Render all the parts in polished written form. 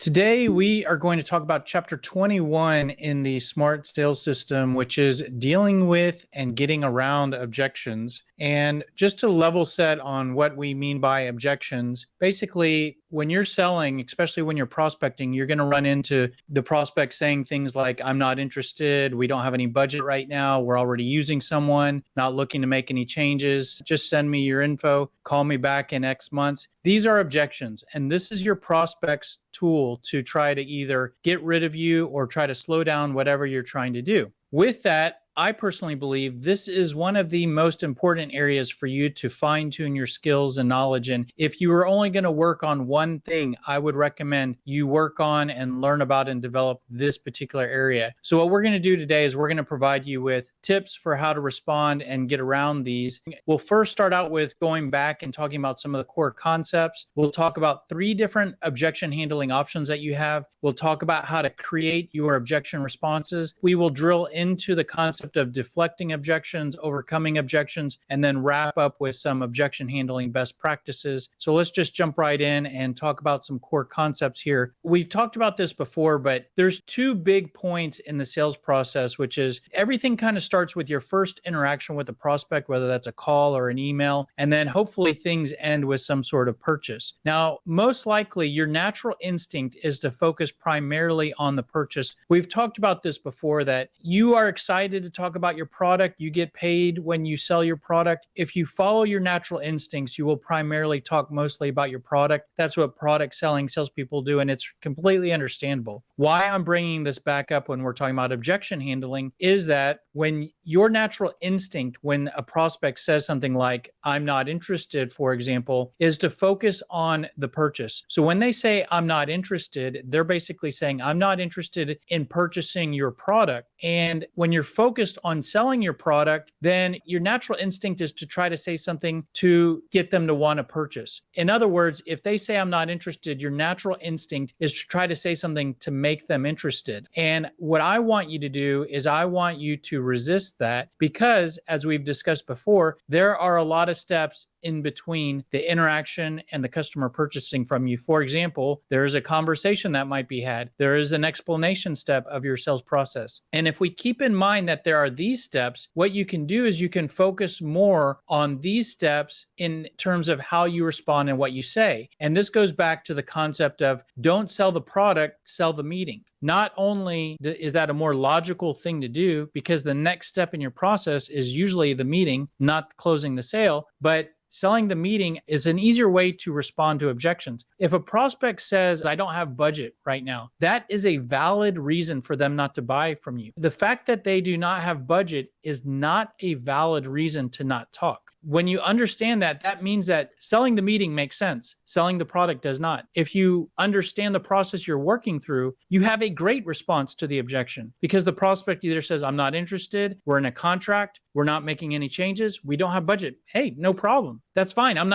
Today, we are going to talk about chapter 21 in the SMART sales system, which is dealing with and getting around objections. And just to level set on what we mean by objections, basically, when you're selling, especially when you're prospecting, you're going to run into the prospect saying things like, I'm not interested. We don't have any budget right now. We're already using someone, not looking to make any changes. Just send me your info. Call me back in X months. These are objections. And this is your prospect's tool to try to either get rid of you or try to slow down whatever you're trying to do. With that, I personally believe this is one of the most important areas for you to fine tune your skills and knowledge. And if you are only going to work on one thing, I would recommend you work on and learn about and develop this particular area. So what we're going to do today is we're going to provide you with tips for how to respond and get around these. We'll first start out with going back and talking about some of the core concepts. We'll talk about 3 different objection handling options that you have. We'll talk about how to create your objection responses. We will drill into the concept of deflecting objections, overcoming objections, and then wrap up with some objection handling best practices. So let's just jump right in and talk about some core concepts here. We've talked about this before, but there's 2 big points in the sales process, which is everything kind of starts with your first interaction with the prospect, whether that's a call or an email, and then hopefully things end with some sort of purchase. Now, most likely your natural instinct is to focus primarily on the purchase. We've talked about this before, that you are excited to talk about your product. You get paid when you sell your product. If you follow your natural instincts, you will primarily talk mostly about your product. That's what product selling salespeople do, and it's completely understandable. Why I'm bringing this back up when we're talking about objection handling is that when your natural instinct, when a prospect says something like, I'm not interested, for example, is to focus on the purchase. So when they say, I'm not interested, they're basically saying, I'm not interested in purchasing your product. And when you're focused on selling your product, then your natural instinct is to try to say something to get them to want to purchase. In other words, if they say, I'm not interested, your natural instinct is to try to say something to make them interested. And what I want you to do is I want you to resist that, because as we've discussed before, there are a lot of steps in between the interaction and the customer purchasing from you. For example, there is a conversation that might be had. There is an explanation step of your sales process. And if we keep in mind that there are these steps, what you can do is you can focus more on these steps in terms of how you respond and what you say. And this goes back to the concept of don't sell the product, sell the meeting. Not only is that a more logical thing to do, because the next step in your process is usually the meeting, not closing the sale, but selling the meeting is an easier way to respond to objections. If a prospect says, I don't have budget right now, that is a valid reason for them not to buy from you. The fact that they do not have budget is not a valid reason to not talk. When you understand that, that means that selling the meeting makes sense. Selling the product does not. If you understand the process you're working through, you have a great response to the objection, because the prospect either says, I'm not interested, we're in a contract, we're not making any changes, we don't have budget. Hey, no problem. That's fine. I'm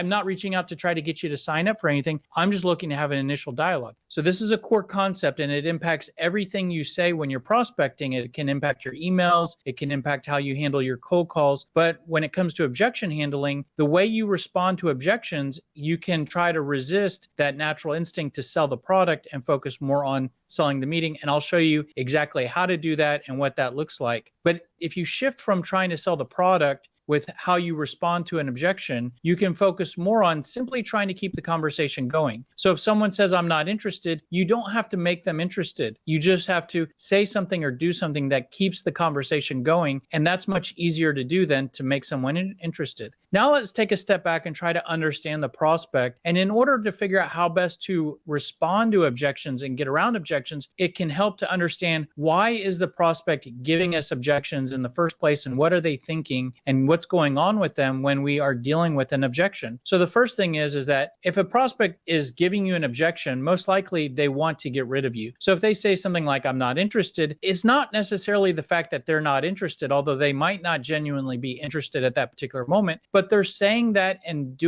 not reaching out to try to get you to sign up for anything. I'm just looking to have an initial dialogue. So this is a core concept, and it impacts everything you say when you're prospecting. It can impact your emails. It can impact how you handle your cold calls. But when it comes to objection handling, the way you respond to objections, you can try to resist that natural instinct to sell the product and focus more on selling the meeting. And I'll show you exactly how to do that and what that looks like. But if you shift from trying to sell the product with how you respond to an objection, you can focus more on simply trying to keep the conversation going. So if someone says, I'm not interested, you don't have to make them interested. You just have to say something or do something that keeps the conversation going. And that's much easier to do than to make someone interested. Now let's take a step back and try to understand the prospect. And in order to figure out how best to respond to objections and get around objections, it can help to understand, why is the prospect giving us objections in the first place, and what are they thinking, and what's going on with them when we are dealing with an objection. So the first thing is that if a prospect is giving you an objection, most likely they want to get rid of you. So if they say something like, I'm not interested, it's not necessarily the fact that they're not interested, although they might not genuinely be interested at that particular moment, but they're saying that and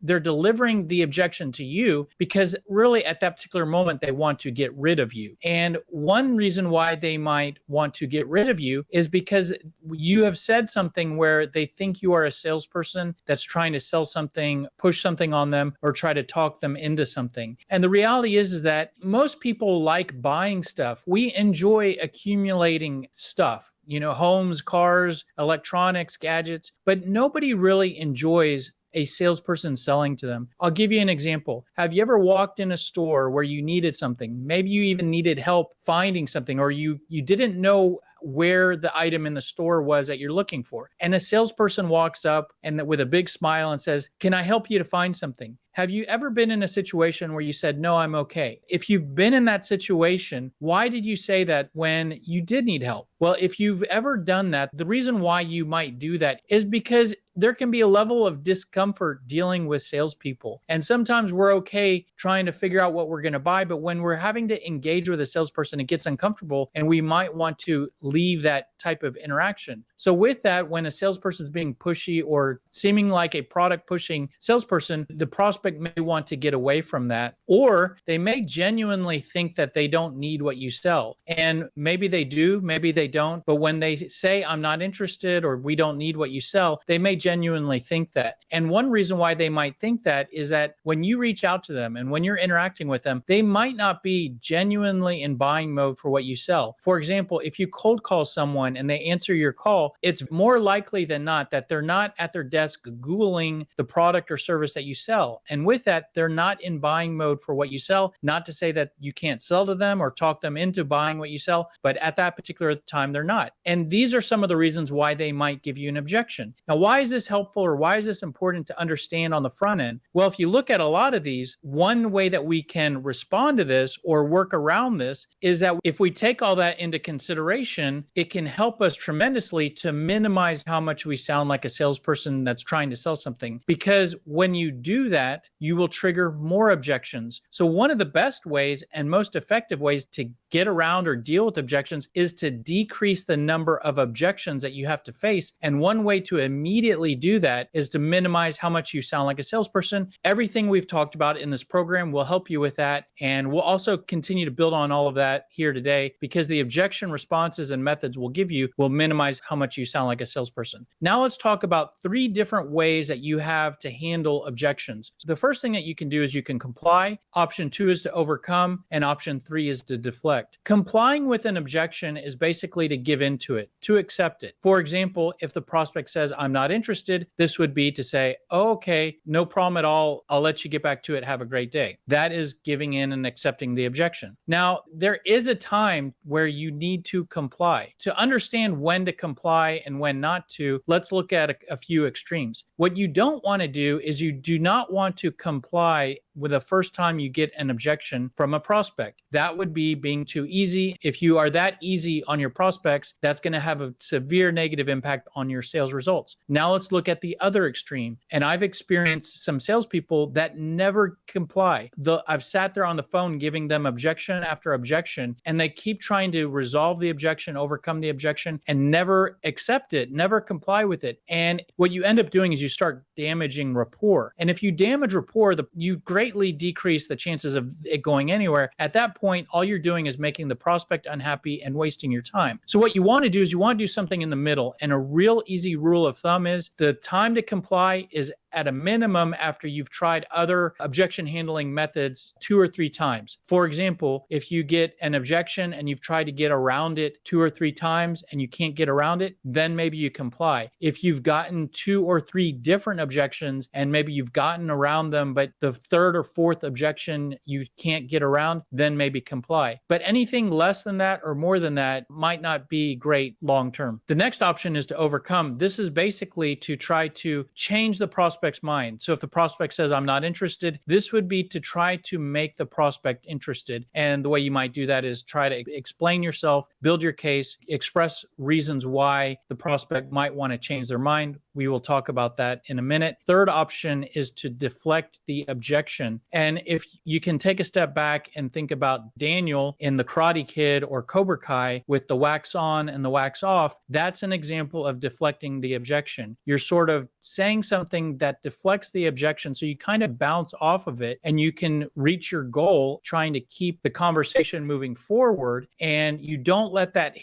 they're delivering the objection to you because really at that particular moment, they want to get rid of you. And one reason why they might want to get rid of you is because you have said something where they they think you are a salesperson that's trying to sell something, push something on them, or try to talk them into something. And the reality is that most people like buying stuff. We enjoy accumulating stuff, homes, cars, electronics, gadgets, but nobody really enjoys a salesperson selling to them. I'll give you an example. Have you ever walked in a store where you needed something? Maybe you even needed help finding something, or you didn't know where the item in the store was that you're looking for. And a salesperson walks up and with a big smile and says, "Can I help you to find something?" Have you ever been in a situation where you said, "No, I'm okay"? If you've been in that situation, why did you say that when you did need help? Well, if you've ever done that, the reason why you might do that is because there can be a level of discomfort dealing with salespeople. And sometimes we're okay trying to figure out what we're going to buy, but when we're having to engage with a salesperson, it gets uncomfortable and we might want to leave that type of interaction. So with that, when a salesperson is being pushy or seeming like a product pushing salesperson, the prospect may want to get away from that, or they may genuinely think that they don't need what you sell. And maybe they do, maybe they don't. But when they say, "I'm not interested," or "We don't need what you sell," they may genuinely think that. And one reason why they might think that is that when you reach out to them and when you're interacting with them, they might not be genuinely in buying mode for what you sell. For example, if you cold call someone and they answer your call, it's more likely than not that they're not at their desk Googling the product or service that you sell. And with that, they're not in buying mode for what you sell. Not to say that you can't sell to them or talk them into buying what you sell, but at that particular time, they're not. And these are some of the reasons why they might give you an objection. Now, why is this helpful, or why is this important to understand on the front end? Well, if you look at a lot of these, one way that we can respond to this or work around this is that if we take all that into consideration, it can help us tremendously to minimize how much we sound like a salesperson that's trying to sell something. Because when you do that, you will trigger more objections. So one of the best ways and most effective ways to get around or deal with objections is to decrease the number of objections that you have to face. And one way to immediately do that is to minimize how much you sound like a salesperson. Everything we've talked about in this program will help you with that. And we'll also continue to build on all of that here today, because the objection responses and methods we'll give you will minimize how much you sound like a salesperson. Now let's talk about 3 different ways that you have to handle objections. So the first thing that you can do is you can comply. Option 2 is to overcome. And option 3 is to deflect. Complying with an objection is basically to give into it, to accept it. For example, if the prospect says, "I'm not interested," this would be to say, "Oh, okay, no problem at all. I'll let you get back to it. Have a great day." That is giving in and accepting the objection. Now, there is a time where you need to comply. To understand when to comply and when not to, let's look at a few extremes. What you don't want to do is you do not want to comply with the first time you get an objection from a prospect. That would be being too easy. If you are that easy on your prospects, that's going to have a severe negative impact on your sales results. Now let's look at the other extreme. And I've experienced some salespeople that never comply. I've sat there on the phone giving them objection after objection, and they keep trying to resolve the objection, overcome the objection, and never accept it, never comply with it. And what you end up doing is you start damaging rapport. And if you damage rapport, you greatly decrease the chances of it going anywhere. At that point, all you're doing is making the prospect unhappy and wasting your time. So what you want to do is you want to do something in the middle. And a real easy rule of thumb is the time to comply is at a minimum after you've tried other objection handling methods 2 or 3 times. For example, if you get an objection and you've tried to get around it 2 or 3 times and you can't get around it, then maybe you comply. If you've gotten 2 or 3 different objections and maybe you've gotten around them, but the 3rd or 4th objection you can't get around, then maybe comply. But anything less than that or more than that might not be great long term. The next option is to overcome. This is basically to try to change the prospect's mind. So if the prospect says, "I'm not interested," this would be to try to make the prospect interested. And the way you might do that is try to explain yourself, build your case, express reasons why the prospect might want to change their mind. We will talk about that in a minute. Third option is to deflect the objection. And if you can take a step back and think about Daniel in The Karate Kid or Cobra Kai with the wax on and the wax off, that's an example of deflecting the objection. You're sort of saying something that deflects the objection, so you kind of bounce off of it and you can reach your goal trying to keep the conversation moving forward, and you don't let that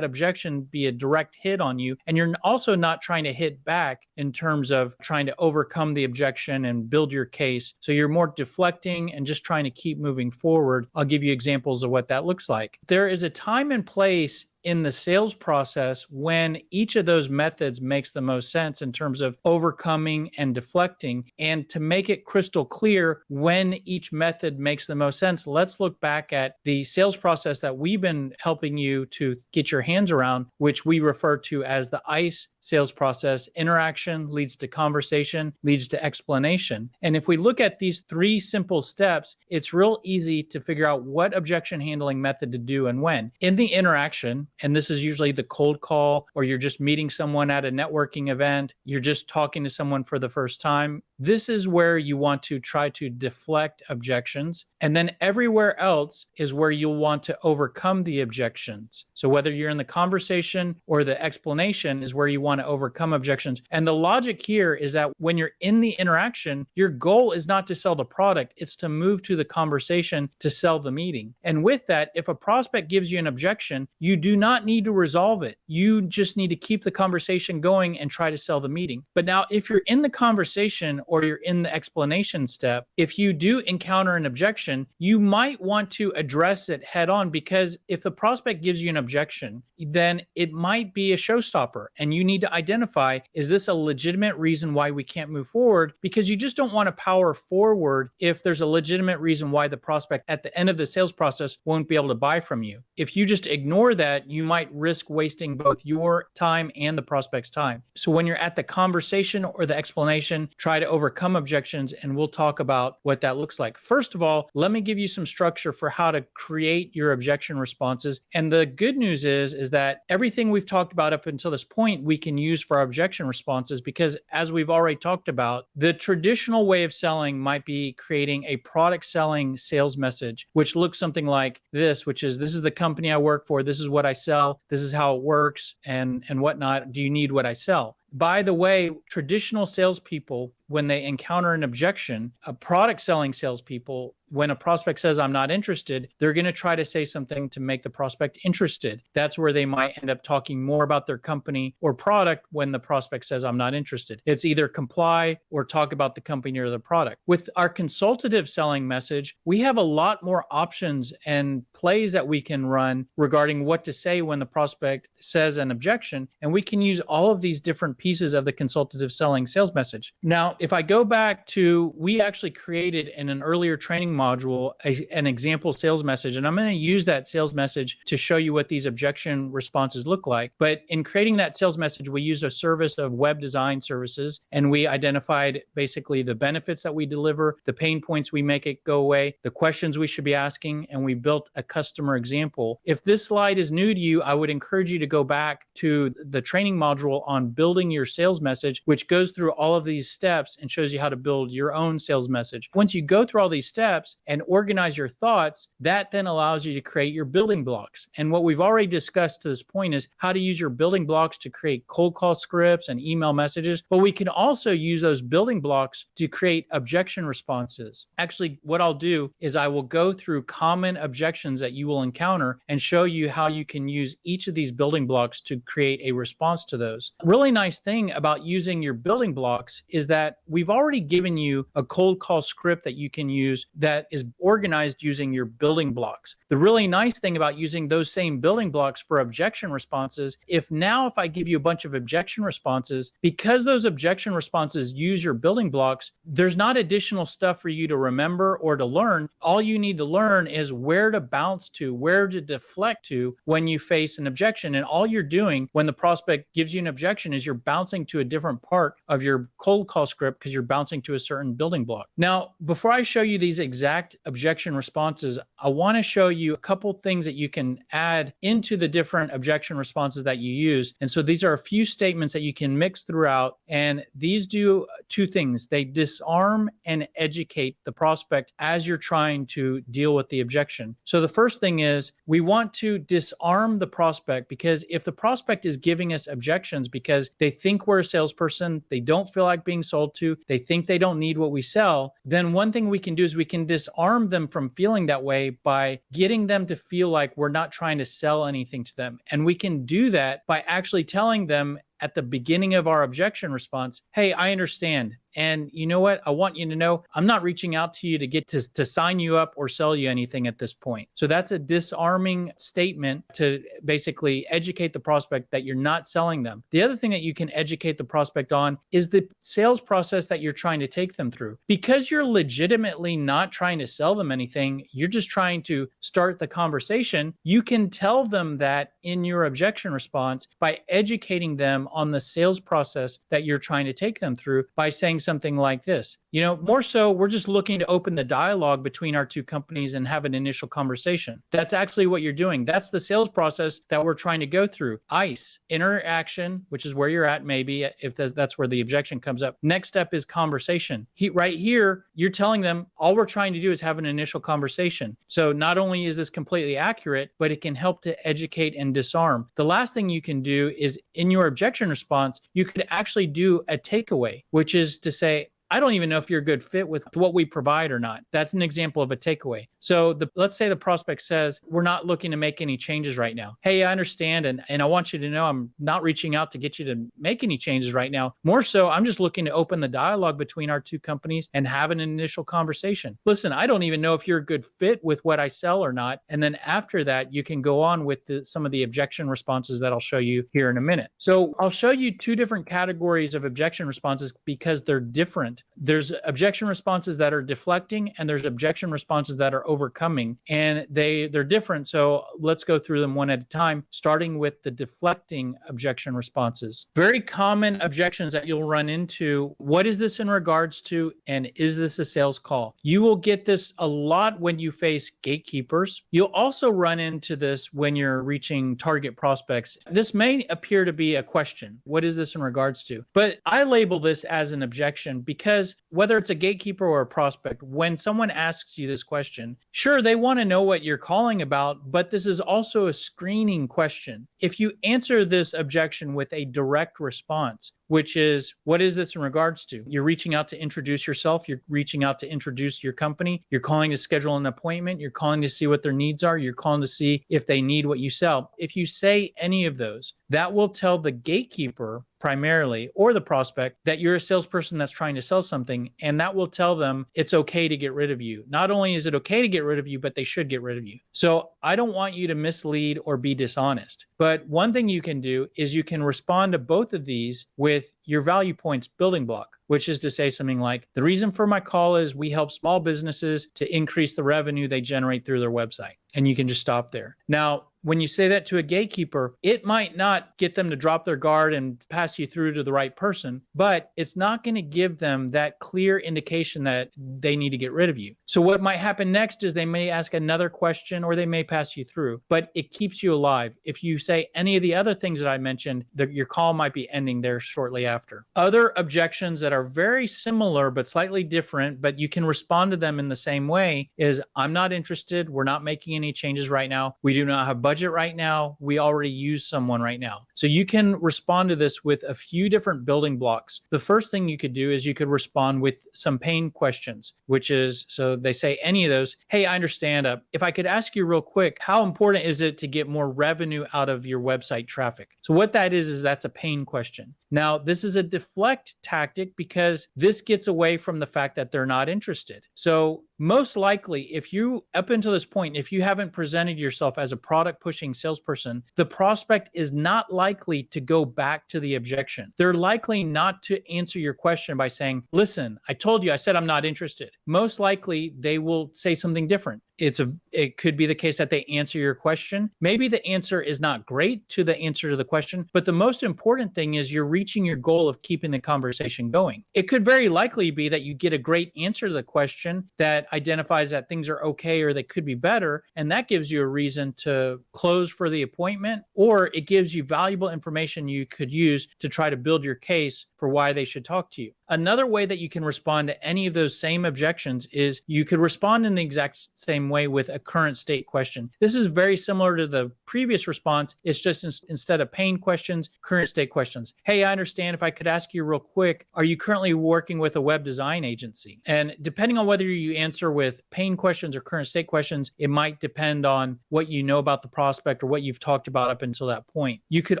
objection be a direct hit on you, and you're also not trying to hit back in terms of trying to overcome the objection and build your case. So you're more deflecting and just trying to keep moving forward. I'll give you examples of what that looks like. There is a time and place in the sales process when each of those methods makes the most sense in terms of overcoming and deflecting. And to make it crystal clear when each method makes the most sense, let's look back at the sales process that we've been helping you to get your hands around, which we refer to as the ICE sales process. Interaction leads to conversation, leads to explanation. And if we look at these 3 simple steps, it's real easy to figure out what objection handling method to do and when. In the interaction, and this is usually the cold call, or you're just meeting someone at a networking event, you're just talking to someone for the first time, this is where you want to try to deflect objections. And then everywhere else is where you'll want to overcome the objections. So whether you're in the conversation or the explanation is where you want to overcome objections. And the logic here is that when you're in the interaction, your goal is not to sell the product, it's to move to the conversation to sell the meeting. And with that, if a prospect gives you an objection, you do not need to resolve it. You just need to keep the conversation going and try to sell the meeting. But now if you're in the conversation or you're in the explanation step, if you do encounter an objection, you might want to address it head on, because if the prospect gives you an objection, then it might be a showstopper and you need to identify, is this a legitimate reason why we can't move forward? Because you just don't want to power forward if there's a legitimate reason why the prospect at the end of the sales process won't be able to buy from you. If you just ignore that, you might risk wasting both your time and the prospect's time. So when you're at the conversation or the explanation, try to overcome objections, and we'll talk about what that looks like. First of all, let me give you some structure for how to create your objection responses. And the good news is that everything we've talked about up until this point, we can use for our objection responses, because as we've already talked about, the traditional way of selling might be creating a product selling sales message, which looks something like this, which is, this is the company I work for, this is what I sell, this is how it works, and whatnot. Do you need what I sell? By the way, traditional salespeople, when they encounter an objection, a product selling salespeople, when a prospect says, I'm not interested, they're going to try to say something to make the prospect interested. That's where they might end up talking more about their company or product when the prospect says, I'm not interested. It's either comply or talk about the company or the product. With our consultative selling message, we have a lot more options and plays that we can run regarding what to say when the prospect says an objection. And we can use all of these different pieces of the consultative selling sales message. Now, if I go back to, we actually created in an earlier training module an example sales message, and I'm going to use that sales message to show you what these objection responses look like. But in creating that sales message, we used a service of web design services, and we identified basically the benefits that we deliver, the pain points we make it go away, the questions we should be asking, and we built a customer example. If this slide is new to you, I would encourage you to go back to the training module on building your sales message, which goes through all of these steps and shows you how to build your own sales message. Once you go through all these steps and organize your thoughts, that then allows you to create your building blocks. And what we've already discussed to this point is how to use your building blocks to create cold call scripts and email messages, but we can also use those building blocks to create objection responses. Actually, what I'll do is I will go through common objections that you will encounter and show you how you can use each of these building blocks to create a response to those. A really nice thing about using your building blocks is that we've already given you a cold call script that you can use that is organized using your building blocks. The really nice thing about using those same building blocks for objection responses, if I give you a bunch of objection responses, because those objection responses use your building blocks, there's not additional stuff for you to remember or to learn. All you need to learn is where to bounce to, where to deflect to when you face an objection. And all you're doing when the prospect gives you an objection is you're bouncing to a different part of your cold call script because you're bouncing to a certain building block. Now, before I show you these exact objection responses, I want to show you a couple things that you can add into the different objection responses that you use. And so these are a few statements that you can mix throughout. And these do two things. They disarm and educate the prospect as you're trying to deal with the objection. So the first thing is we want to disarm the prospect, because if the prospect is giving us objections because they think we're a salesperson, they don't feel like being sold to, they think they don't need what we sell, then one thing we can do is we can disarm them from feeling that way by getting them to feel like we're not trying to sell anything to them. And we can do that by actually telling them at the beginning of our objection response, hey, I understand. And you know what? I want you to know I'm not reaching out to you to get to sign you up or sell you anything at this point. So that's a disarming statement to basically educate the prospect that you're not selling them. The other thing that you can educate the prospect on is the sales process that you're trying to take them through. Because you're legitimately not trying to sell them anything, you're just trying to start the conversation. You can tell them that in your objection response by educating them on the sales process that you're trying to take them through by saying something like this. More so, we're just looking to open the dialogue between our two companies and have an initial conversation. That's actually what you're doing. That's the sales process that we're trying to go through. ICE, interaction, which is where you're at maybe, if that's where the objection comes up. Next step is conversation. Right here, you're telling them all we're trying to do is have an initial conversation. So not only is this completely accurate, but it can help to educate and disarm. The last thing you can do is in your objection response, you could actually do a takeaway, which is to say, I don't even know if you're a good fit with what we provide or not. That's an example of a takeaway. So let's say the prospect says, we're not looking to make any changes right now. Hey, I understand. And I want you to know I'm not reaching out to get you to make any changes right now. More so, I'm just looking to open the dialogue between our two companies and have an initial conversation. Listen, I don't even know if you're a good fit with what I sell or not. And then after that, you can go on with some of the objection responses that I'll show you here in a minute. So I'll show you two different categories of objection responses because they're different. There's objection responses that are deflecting and there's objection responses that are overcoming, and they're different. So let's go through them one at a time, starting with the deflecting objection responses. Very common objections that you'll run into. What is this in regards to? And is this a sales call? You will get this a lot when you face gatekeepers. You'll also run into this when you're reaching target prospects. This may appear to be a question. What is this in regards to? But I label this as an objection because whether it's a gatekeeper or a prospect, when someone asks you this question, sure, they want to know what you're calling about, but this is also a screening question. If you answer this objection with a direct response, which is, what is this in regards to? You're reaching out to introduce yourself. You're reaching out to introduce your company. You're calling to schedule an appointment. You're calling to see what their needs are. You're calling to see if they need what you sell. If you say any of those, that will tell the gatekeeper primarily, or the prospect, that you're a salesperson that's trying to sell something, and that will tell them it's okay to get rid of you. Not only is it okay to get rid of you, but they should get rid of you. So I don't want you to mislead or be dishonest. But one thing you can do is you can respond to both of these with your value points building block, which is to say something like, the reason for my call is we help small businesses to increase the revenue they generate through their website. And you can just stop there. Now, when you say that to a gatekeeper, it might not get them to drop their guard and pass you through to the right person, but it's not going to give them that clear indication that they need to get rid of you. So what might happen next is they may ask another question or they may pass you through, but it keeps you alive. If you say any of the other things that I mentioned, your call might be ending there shortly after. Other objections that are very similar but slightly different, but you can respond to them in the same way, is I'm not interested. We're not making any changes right now. We do not have budget right now. We already use someone right now. So you can respond to this with a few different building blocks. The first thing you could do is you could respond with some pain questions, which is, so they say any of those, hey, I understand. If I could ask you real quick, how important is it to get more revenue out of your website traffic? So what that is that's a pain question. Now, this is a deflect tactic because this gets away from the fact that they're not interested. So most likely, if you, up until this point, if you haven't presented yourself as a product pushing salesperson, the prospect is not likely to go back to the objection. They're likely not to answer your question by saying, listen, I told you, I said I'm not interested. Most likely they will say something different. It could be the case that they answer your question. Maybe the answer is not great to the answer to the question, but the most important thing is you're reaching your goal of keeping the conversation going. It could very likely be that you get a great answer to the question that identifies that things are okay or they could be better, and that gives you a reason to close for the appointment, or it gives you valuable information you could use to try to build your case for for why they should talk to you. Another way that you can respond to any of those same objections is you could respond in the exact same way with a current state question. This is very similar to the previous response. It's just instead of pain questions, current state questions. Hey, I understand. If I could ask you real quick, are you currently working with a web design agency? And depending on whether you answer with pain questions or current state questions, it might depend on what you know about the prospect or what you've talked about up until that point. You could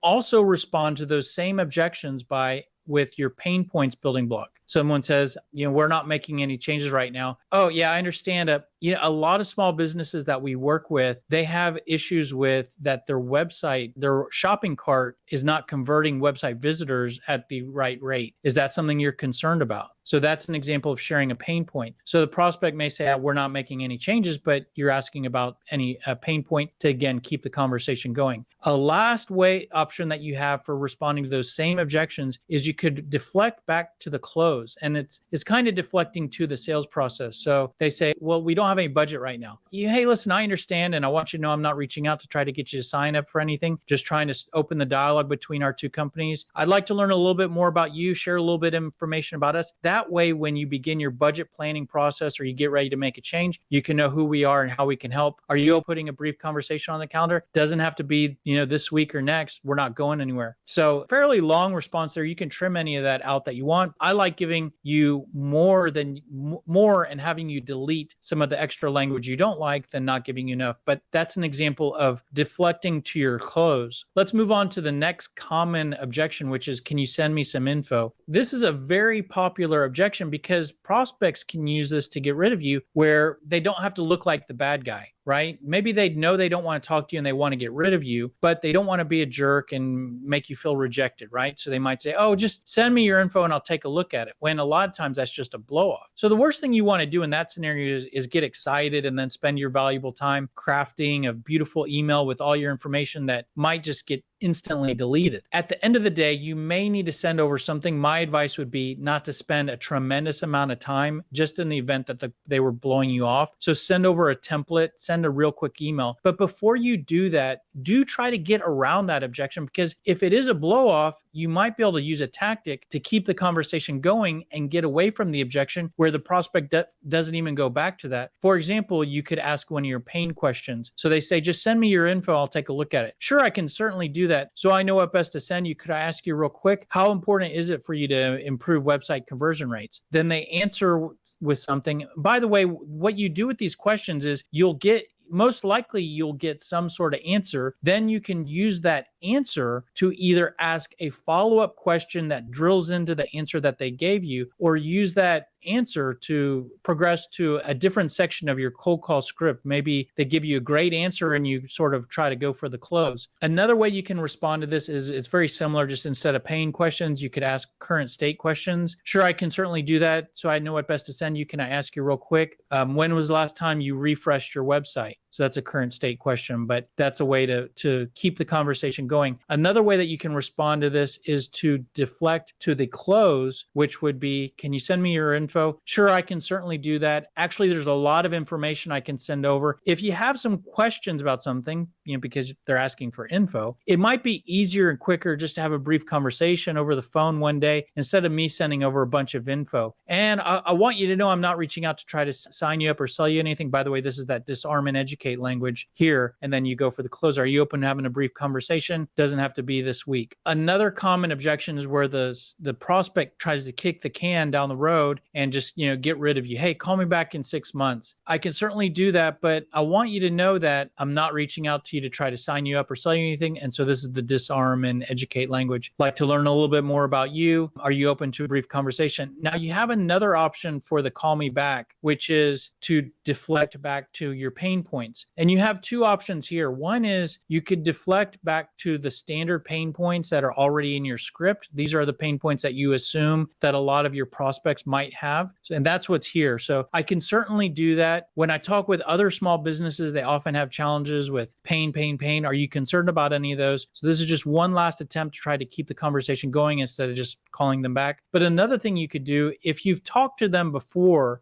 also respond to those same objections with your pain points building block. Someone says, we're not making any changes right now. Oh, yeah, I understand. A lot of small businesses that we work with, they have issues with that their website, their shopping cart is not converting website visitors at the right rate. Is that something you're concerned about? So that's an example of sharing a pain point. So the prospect may say, we're not making any changes, but you're asking about any pain point to, again, keep the conversation going. A last option that you have for responding to those same objections is you could deflect back to the close. And it's kind of deflecting to the sales process. So they say, well, we don't have any budget right now. Hey, listen, I understand. And I want you to know I'm not reaching out to try to get you to sign up for anything, just trying to open the dialogue between our two companies. I'd like to learn a little bit more about you, share a little bit of information about us. That way, when you begin your budget planning process or you get ready to make a change, you can know who we are and how we can help. Are you putting a brief conversation on the calendar? Doesn't have to be, this week or next. We're not going anywhere. So fairly long response there. You can trim any of that out that you want. I like giving you more and having you delete some of the extra language you don't like than not giving you enough. But that's an example of deflecting to your close. Let's move on to the next common objection, which is, can you send me some info? This is a very popular objection because prospects can use this to get rid of you where they don't have to look like the bad guy. Right? Maybe they know they don't want to talk to you and they want to get rid of you, but they don't want to be a jerk and make you feel rejected, right? So they might say, oh, just send me your info and I'll take a look at it. When a lot of times that's just a blow off. So the worst thing you want to do in that scenario is get excited and then spend your valuable time crafting a beautiful email with all your information that might just get instantly deleted. At the end of the day, you may need to send over something. My advice would be not to spend a tremendous amount of time just in the event that they were blowing you off. So send over a template, send a real quick email. But before you do that, do try to get around that objection, because if it is a blow off, you might be able to use a tactic to keep the conversation going and get away from the objection where the prospect doesn't even go back to that. For example, you could ask one of your pain questions. So they say, just send me your info. I'll take a look at it. Sure, I can certainly do that. So I know what best to send you. Could I ask you real quick, how important is it for you to improve website conversion rates? Then they answer with something. By the way, what you do with these questions is most likely you'll get some sort of answer. Then you can use that answer to either ask a follow-up question that drills into the answer that they gave you, or use that answer to progress to a different section of your cold call script. Maybe they give you a great answer and you sort of try to go for the close. Another way you can respond to this is it's very similar. Just instead of pain questions, you could ask current state questions. Sure, I can certainly do that. So I know what best to send you. Can I ask you real quick? When was the last time you refreshed your website? So that's a current state question, but that's a way to keep the conversation going. Another way that you can respond to this is to deflect to the close, which would be, can you send me your info? Sure, I can certainly do that. Actually, there's a lot of information I can send over. If you have some questions about something, because they're asking for info, it might be easier and quicker just to have a brief conversation over the phone one day instead of me sending over a bunch of info. And I want you to know I'm not reaching out to try to sign you up or sell you anything. By the way, this is that disarm and educate language here. And then you go for the close. Are you open to having a brief conversation? Doesn't have to be this week. Another common objection is where the prospect tries to kick the can down the road and just get rid of you. Hey, call me back in 6 months. I can certainly do that, but I want you to know that I'm not reaching out to you to try to sign you up or sell you anything. And so this is the disarm and educate language. Like to learn a little bit more about you. Are you open to a brief conversation? Now you have another option for the call me back, which is to deflect back to your pain points. And you have two options here. One is you could deflect back to the standard pain points that are already in your script. These are the pain points that you assume that a lot of your prospects might have have. So, and that's what's here. So I can certainly do that. When I talk with other small businesses, they often have challenges with pain. Are you concerned about any of those? So this is just one last attempt to try to keep the conversation going instead of just calling them back. But another thing you could do, if you've talked to them before,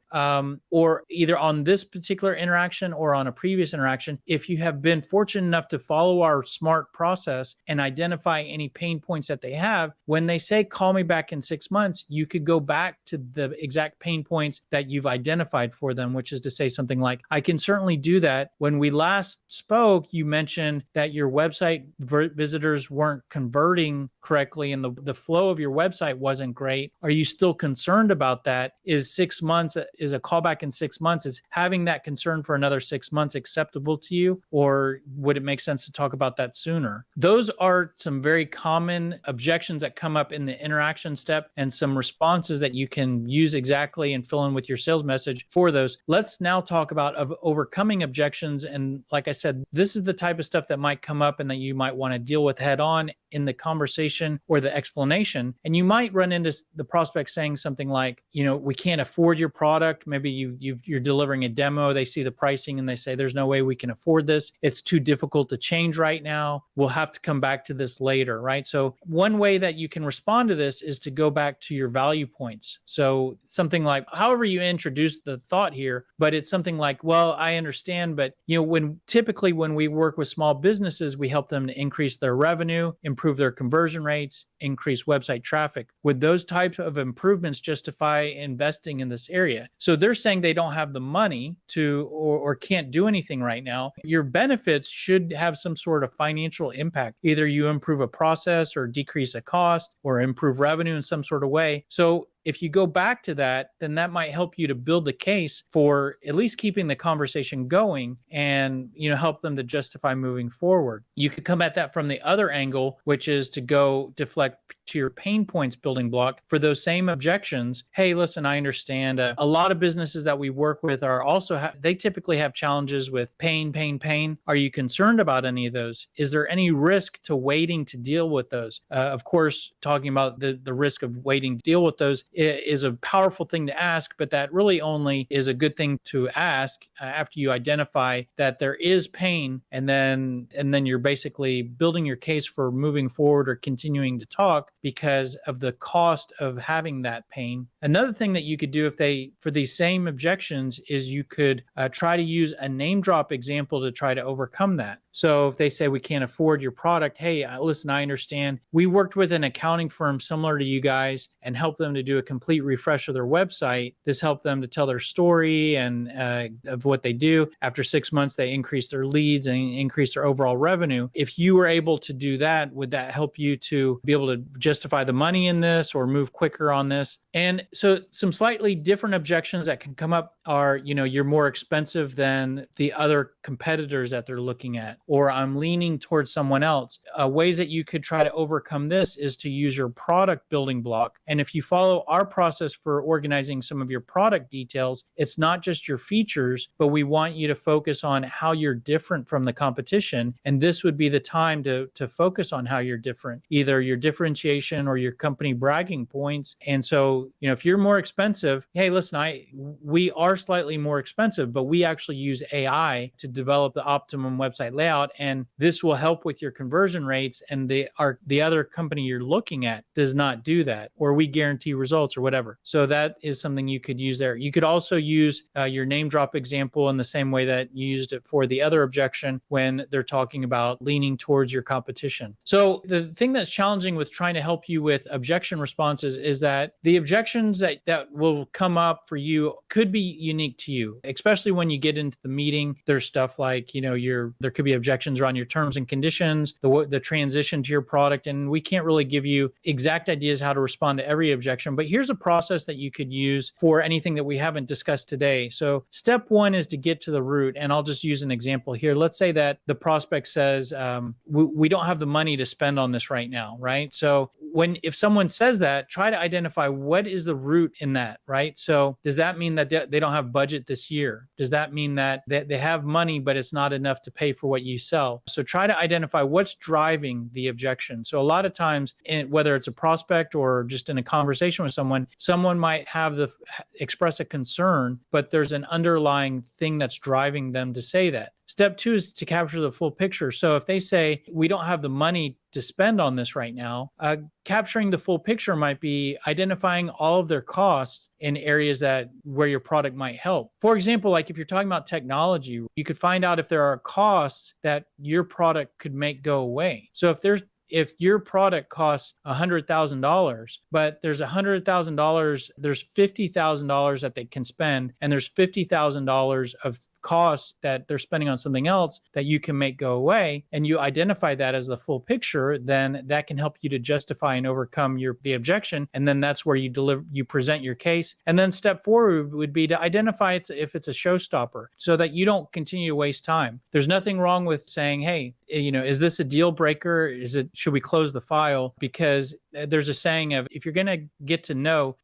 or either on this particular interaction or on a previous interaction, if you have been fortunate enough to follow our SMART process and identify any pain points that they have, when they say, call me back in 6 months, you could go back to the exact pain points that you've identified for them, which is to say something like, I can certainly do that. When we last spoke, you mentioned that your website visitors weren't converting correctly and the flow of your website wasn't great. Are you still concerned about that? Is 6 months, is a callback in 6 months, is having that concern for another 6 months acceptable to you? Or would it make sense to talk about that sooner? Those are some very common objections that come up in the interaction step and some responses that you can use exactly and fill in with your sales message for those. Let's now talk about overcoming objections. And like I said, this is the type of stuff that might come up and that you might want to deal with head on in the conversation or the explanation. And you might run into the prospect saying something like, we can't afford your product. Maybe you're delivering a demo. They see the pricing and they say, there's no way we can afford this. It's too difficult to change right now. We'll have to come back to this later, right? So one way that you can respond to this is to go back to your value points. So something like, however you introduce the thought here, but it's something like, well, I understand, but typically when we work with small businesses, we help them to increase their revenue, improve their conversion rates, increase website traffic. Would those types of improvements justify investing in this area? So they're saying they don't have the money to or can't do anything right now. Your benefits should have some sort of financial impact. Either you improve a process or decrease a cost or improve revenue in some sort of way. So if you go back to that, then that might help you to build a case for at least keeping the conversation going and, help them to justify moving forward. You could come at that from the other angle, which is to go deflect to your pain points building block for those same objections. Hey, listen, I understand. A lot of businesses that we work with are also, they typically have challenges with pain. Are you concerned about any of those? Is there any risk to waiting to deal with those? Of course, talking about the risk of waiting to deal with those is a powerful thing to ask, but that really only is a good thing to ask after you identify that there is pain, and then you're basically building your case for moving forward or continuing to talk because of the cost of having that pain. Another thing that you could do for these same objections is you could try to use a name drop example to try to overcome that. So if they say we can't afford your product, hey, listen, I understand. We worked with an accounting firm similar to you guys and helped them to do a complete refresh of their website. This helped them to tell their story and of what they do. After 6 months, they increased their leads and increased their overall revenue. If you were able to do that, would that help you to be able to justify the money in this or move quicker on this? And so some slightly different objections that can come up are, you're more expensive than the other competitors that they're looking at, or I'm leaning towards someone else. Ways that you could try to overcome this is to use your product building block. And if you follow our process for organizing some of your product details, it's not just your features, but we want you to focus on how you're different from the competition. And this would be the time to focus on how you're different, either your differentiation or your company bragging points. And so, if you're more expensive, hey, listen, we are slightly more expensive, but we actually use AI to develop the optimum website layout, and this will help with your conversion rates. And the other company you're looking at does not do that, or we guarantee results or whatever. So that is something you could use there. You could also use your name drop example in the same way that you used it for the other objection when they're talking about leaning towards your competition. So the thing that's challenging with trying to help you with objection responses is that the objections that will come up for you could be unique to you, especially when you get into the meeting. There's stuff like, there could be objections around your terms and conditions, the transition to your product, and we can't really give you exact ideas how to respond to every objection, but here's a process that you could use for anything that we haven't discussed today. So step one is to get to the root, and I'll just use an example here. Let's say that the prospect says, we don't have the money to spend on this right now, right? So if someone says that, try to identify what is the root in that, right? So does that mean that they don't have budget this year? Does that mean that they have money, but it's not enough to pay for what you sell? So try to identify what's driving the objection. So a lot of times, whether it's a prospect or just in a conversation with someone might express a concern, but there's an underlying thing that's driving them to say that. Step 2 is to capture the full picture. So if they say, we don't have the money to spend on this right now, capturing the full picture might be identifying all of their costs in areas where your product might help. For example, like if you're talking about technology, you could find out if there are costs that your product could make go away. So if your product costs $100,000, but there's $100,000, there's $50,000 that they can spend, and there's $50,000 of costs that they're spending on something else that you can make go away, and you identify that as the full picture, then that can help you to justify and overcome the objection. And then that's where you present your case. And then step 4 would be to identify if it's a showstopper, so that you don't continue to waste time. There's nothing wrong with saying, hey, is this a deal breaker? Should we close the file? Because there's a saying of, if you're going to get to know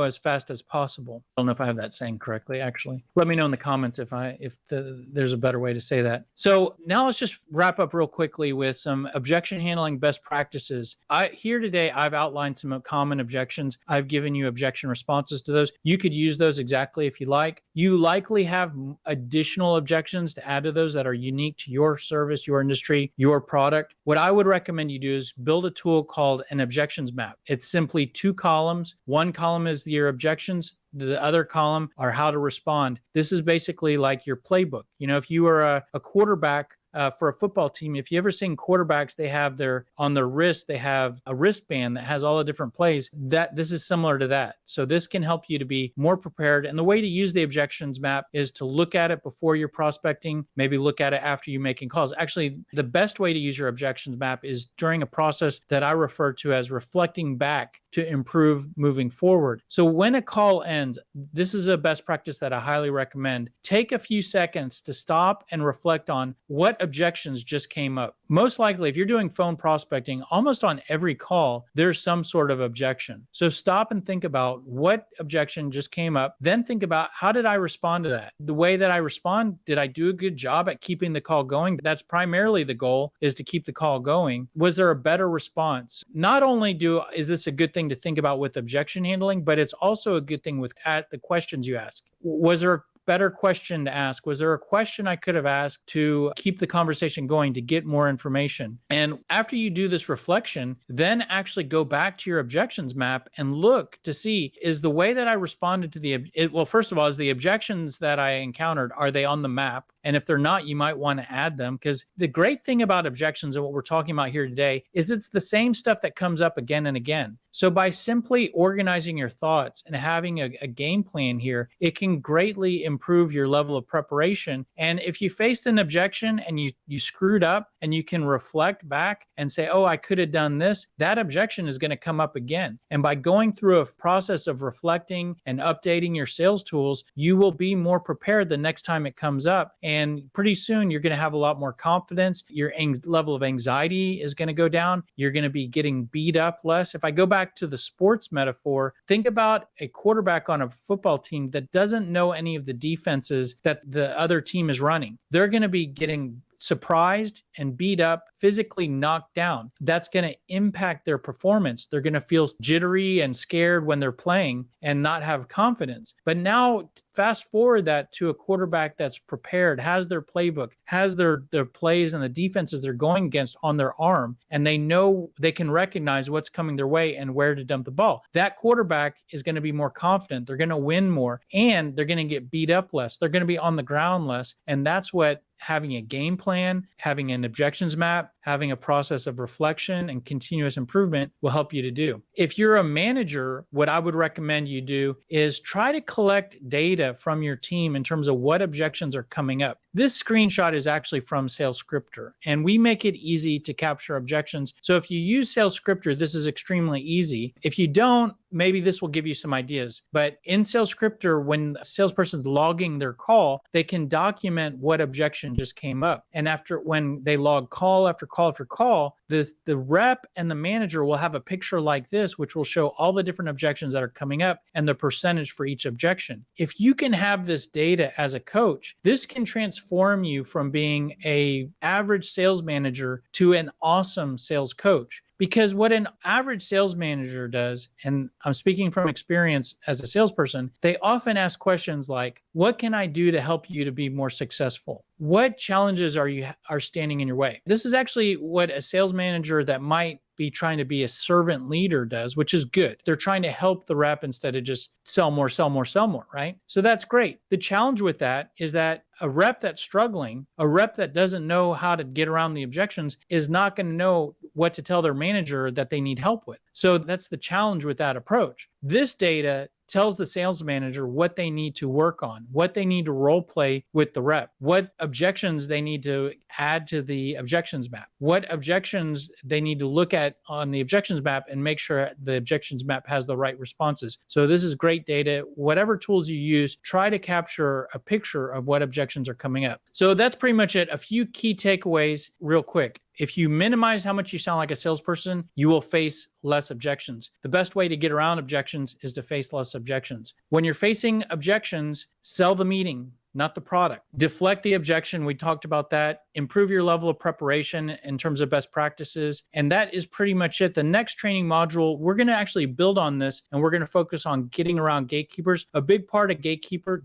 as fast as possible. I don't know if I have that saying correctly, actually. Let me know in the comments if there's a better way to say that. So now let's just wrap up real quickly with some objection handling best practices. Here today, I've outlined some common objections. I've given you objection responses to those. You could use those exactly if you like. You likely have additional objections to add to those that are unique to your service, your industry, your product. What I would recommend you do is build a tool called an objections map. It's simply 2 columns. One column is your objections. The other column are how to respond. This is basically like your playbook. If you are a quarterback for a football team, if you ever seen quarterbacks, they have on their wrist, they have a wristband that has all the different plays. This is similar to that. So this can help you to be more prepared. And the way to use the objections map is to look at it before you're prospecting, maybe look at it after you're making calls. Actually, the best way to use your objections map is during a process that I refer to as reflecting back to improve moving forward. So when a call ends, this is a best practice that I highly recommend. Take a few seconds to stop and reflect on what objections just came up. Most likely, if you're doing phone prospecting, almost on every call, there's some sort of objection. So stop and think about what objection just came up. Then think about, how did I respond to that? The way that I respond, did I do a good job at keeping the call going? That's primarily the goal, is to keep the call going. Was there a better response? Not only is this a good thing to think about with objection handling, but it's also a good thing at the questions you ask. Was there a better question to ask? Was there a question I could have asked to keep the conversation going, to get more information? And after you do this reflection, then actually go back to your objections map and look to see, is the way that I responded to well, first of all, is the objections that I encountered, are they on the map? And if they're not, you might want to add them, because the great thing about objections and what we're talking about here today is it's the same stuff that comes up again and again. So by simply organizing your thoughts and having a game plan here, it can greatly improve your level of preparation. And if you faced an objection and you screwed up, and you can reflect back and say, oh, I could have done this, that objection is going to come up again. And by going through a process of reflecting and updating your sales tools, you will be more prepared the next time it comes up. And pretty soon you're going to have a lot more confidence. Your level of anxiety is going to go down. You're going to be getting beat up less. If I go back to the sports metaphor, think about a quarterback on a football team that doesn't know any of the defenses that the other team is running. They're going to be getting surprised and beat up, physically knocked down. That's going to impact their performance. They're going to feel jittery and scared when they're playing and not have confidence. But now fast forward that to a quarterback that's prepared, has their playbook, has their plays and the defenses they're going against on their arm, and they know they can recognize what's coming their way and where to dump the ball. That quarterback is going to be more confident. They're going to win more, and they're going to get beat up less. They're going to be on the ground less. And that's what having a game plan, having an objections map, having a process of reflection and continuous improvement will help you to do. If you're a manager, what I would recommend you do is try to collect data from your team in terms of what objections are coming up. This screenshot is actually from Sales Scripter, and we make it easy to capture objections. So if you use Sales Scripter, this is extremely easy. If you don't, maybe this will give you some ideas. But in Sales Scripter, when a salesperson's logging their call, they can document what objection just came up. And when they log call after call after call, the rep and the manager will have a picture like this, which will show all the different objections that are coming up and the percentage for each objection. If you can have this data as a coach, this can transform you from being an average sales manager to an awesome sales coach. Because what an average sales manager does, and I'm speaking from experience as a salesperson, they often ask questions like, what can I do to help you to be more successful? What challenges are standing in your way? This is actually what a sales manager that might be trying to be a servant leader does, which is good. They're trying to help the rep instead of just sell more, sell more, sell more, right? So that's great. The challenge with that is that a rep that's struggling, a rep that doesn't know how to get around the objections is not going to know what to tell their manager that they need help with. So that's the challenge with that approach. This data tells the sales manager what they need to work on, what they need to role play with the rep, what objections they need to add to the objections map, what objections they need to look at on the objections map and make sure the objections map has the right responses. So this is great data. Whatever tools you use, try to capture a picture of what objections are coming up. So that's pretty much it. A few key takeaways real quick. If you minimize how much you sound like a salesperson, you will face less objections. The best way to get around objections is to face less objections. When you're facing objections, sell the meeting, not the product. Deflect the objection. We talked about that. Improve your level of preparation in terms of best practices. And that is pretty much it. The next training module, we're going to actually build on this and we're going to focus on getting around gatekeepers. A big part of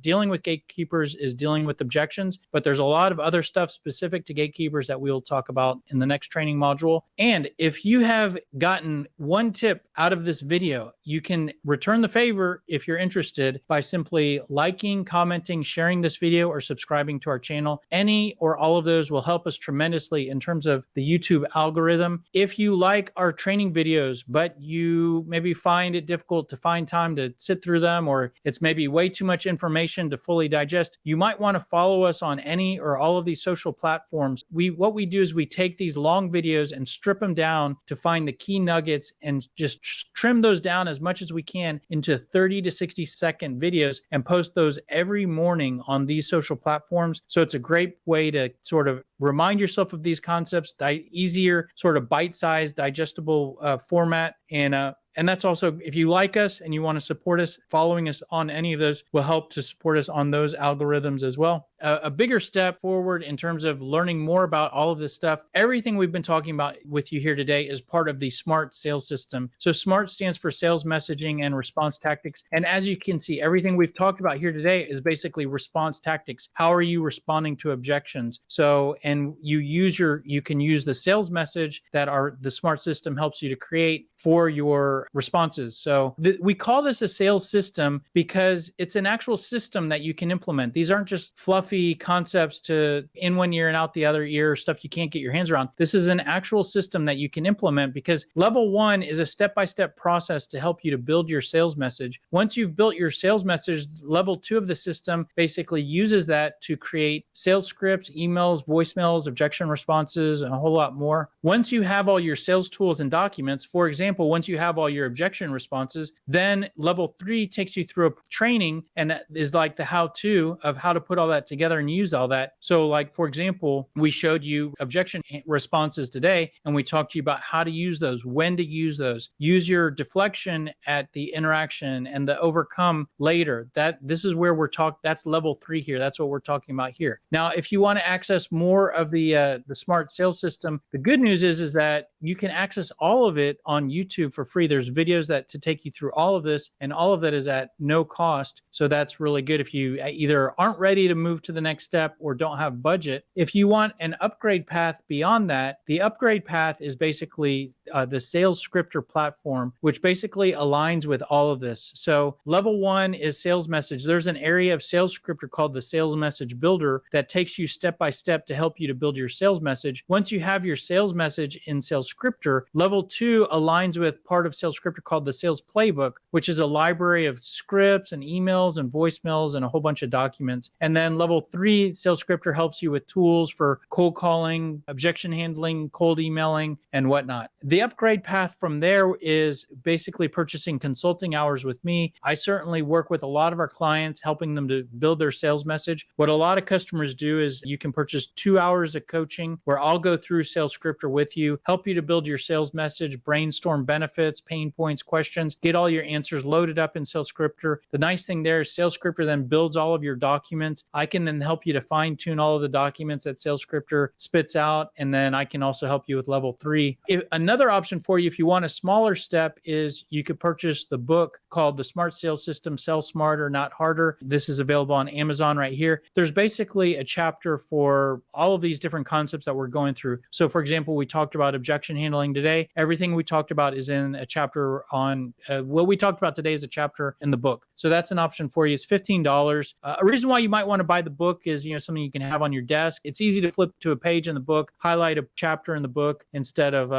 dealing with gatekeepers is dealing with objections, but there's a lot of other stuff specific to gatekeepers that we will talk about in the next training module. And if you have gotten one tip out of this video, you can return the favor if you're interested by simply liking, commenting, sharing this video, or subscribing to our channel. Any or all of those will help us tremendously in terms of the YouTube algorithm. If you like our training videos, but you maybe find it difficult to find time to sit through them, or it's maybe way too much information to fully digest, you might want to follow us on any or all of these social platforms. What we do is we take these long videos and strip them down to find the key nuggets and just trim those down as much as we can into 30 to 60-second videos and post those every morning on these social platforms. So it's a great way to sort of remind yourself of these concepts, easier, sort of bite-sized, digestible format. And that's also, if you like us and you want to support us, following us on any of those will help to support us on those algorithms as well. A bigger step forward in terms of learning more about all of this stuff. Everything we've been talking about with you here today is part of the SMART sales system. So SMART stands for sales messaging and response tactics. And as you can see, everything we've talked about here today is basically response tactics. How are you responding to objections? So, and you can use the sales message that the SMART system helps you to create for your responses. So we call this a sales system because it's an actual system that you can implement. These aren't just fluffy concepts to in one ear and out the other ear, stuff you can't get your hands around. This is an actual system that you can implement because level 1 is a step-by-step process to help you to build your sales message. Once you've built your sales message, level 2 of the system basically uses that to create sales scripts, emails, voicemails, objection responses, and a whole lot more. Once you have all your sales tools and documents, for example, once you have all your objection responses, then level 3 takes you through a training and is like the how-to of how to put all that together and use all that. So like, for example, we showed you objection responses today, and we talked to you about how to use those, when to use those, use your deflection at the interaction and the overcome later. This is where that's level 3 here. That's what we're talking about here. Now, if you want to access more of the SMART sales system, the good news is that you can access all of it on YouTube for free. There's videos to take you through all of this, and all of that is at no cost. So that's really good if you either aren't ready to move to the next step or don't have budget. If you want an upgrade path beyond that, the upgrade path is basically the Sales Scripter platform, which basically aligns with all of this. So level 1 is sales message. There's an area of Sales Scripter called the Sales Message Builder that takes you step by step to help you to build your sales message. Once you have your sales message in Sales Scripter, level 2 aligns with part of Sales Scripter called the Sales Playbook, which is a library of scripts and emails and voicemails and a whole bunch of documents. And then level level 3, Sales Scripter helps you with tools for cold calling, objection handling, cold emailing, and whatnot. The upgrade path from there is basically purchasing consulting hours with me. I certainly work with a lot of our clients, helping them to build their sales message. What a lot of customers do is you can purchase 2 hours of coaching where I'll go through Sales Scripter with you, help you to build your sales message, brainstorm benefits, pain points, questions, get all your answers loaded up in Sales Scripter. The nice thing there is Sales Scripter then builds all of your documents. I can then help you to fine tune all of the documents that Sales Scripter spits out, and then I can also help you with level 3. Another option for you, if you want a smaller step, is you could purchase the book called The Smart Sales System, Sell Smarter, Not Harder. This is available on Amazon right here. There's basically a chapter for all of these different concepts that we're going through. So for example, we talked about objection handling today. Everything we talked about is in a chapter on, what we talked about today is a chapter in the book. So that's an option for you. It's $15. A reason why you might want to buy the book is, something you can have on your desk. It's easy to flip to a page in the book, highlight a chapter in the book instead of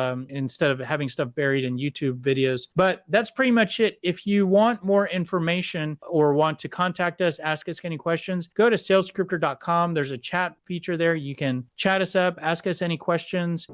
having stuff buried in YouTube videos. But that's pretty much it. If you want more information or want to contact us, ask us any questions, go to salesscripter.com. There's a chat feature there. You can chat us up, ask us any questions.